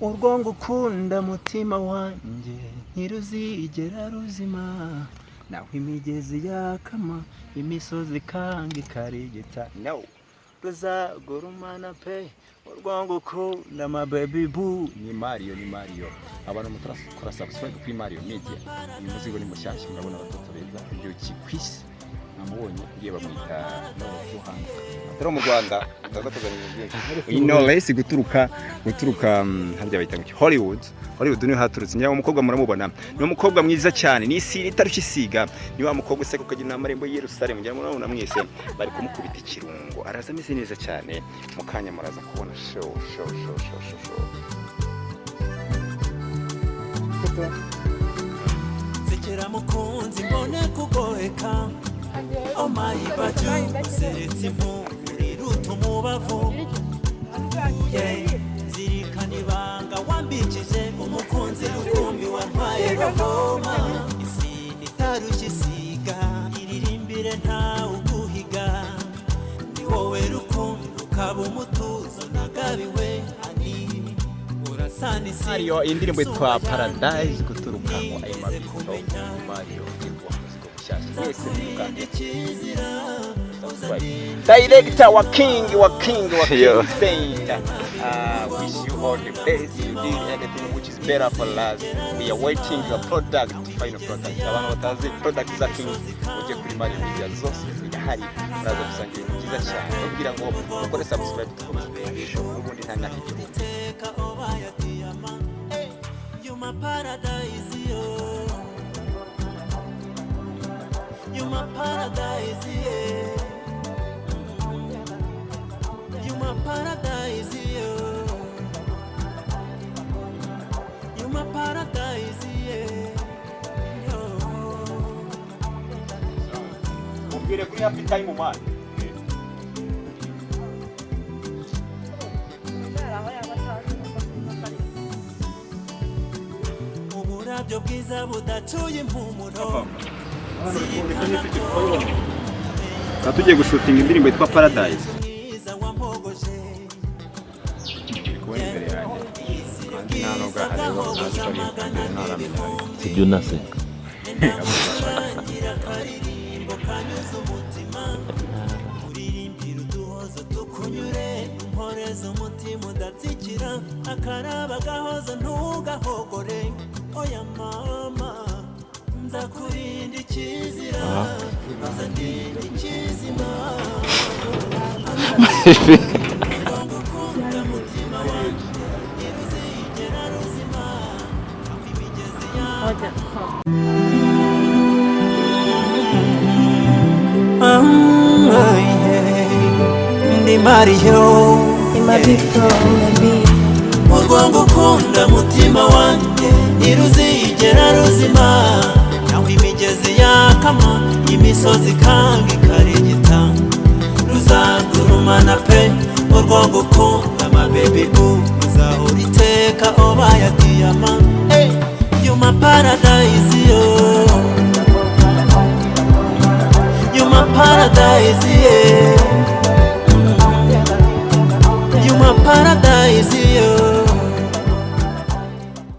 urwo ngukunda mutima wanjye ntiruzigera ruzima naho imigezi yakama imisozi kanga ikarigita no ruzagurumana pe urwo ngukunda ma baby boo ni Marion abantu mutakora subscribe kuri Marion Media uyu muzigo ni mushyashya murabona abatoto beza ibyo kikwisi namubonye ngiye bamwita no Yohana atari mu Rwanda ndazatuzanira byinshi Knowless guturuka harya bayita ngo Hollywood niho haturutse nyawo umukobwa muramubona ni umukobwa mwiza cyane ni isi itarushye isiga ni wa mukobwa useka ukagira amarembo i Yerusalemu ngira murabona mwese bari kumukubita ikirungo araza ameze neza cyane mukanya muraza kubona show Zikira mukunzi mbone kugoheka Oh my baju seretse muri rutumubavu zirikana ibanga wambikije umukunzi rukumbi wantwaye gahoma isi itarushye isiga iririmbire nta uguhiga ni wowe rukundo ukaba umutuzo nagabiwe ani urasana isi Marion indirimbo yitwa Paradise guturuka mu ayo mabito Marion Director wa King Saint wish you all the best you did everything which is better for us we are waiting the final product abantu batazi product za King uje kuri Marion Media zose zihari muraza gusangira byiza cyane kugira ngo ukore subscribe tukomeze ubundi nta nakigiro You my paradise You my paradise, yeah. You my paradise, yeah. You my paradise, yeah. Umbire kuri happy time man. Uburabyo bwiza budacuye impumuro. Tugiye gushutinga indirimbo yitwa Paradise. Sibyo nase. Oya mama Zakurinda ikizira Azandinda ikizima Ngukunda mutima wanjye Iruzigera ruzima Aho imigezi yawe Ndi Marion urwo ngukunda mutima wanjye iruzigera ruzima naho imigezi yakama imisozi kanga ikarigita ruzagurumana pe urwo ngukunda ma baby boo uzahora iteka obaye diyama You my paradise yo You my paradise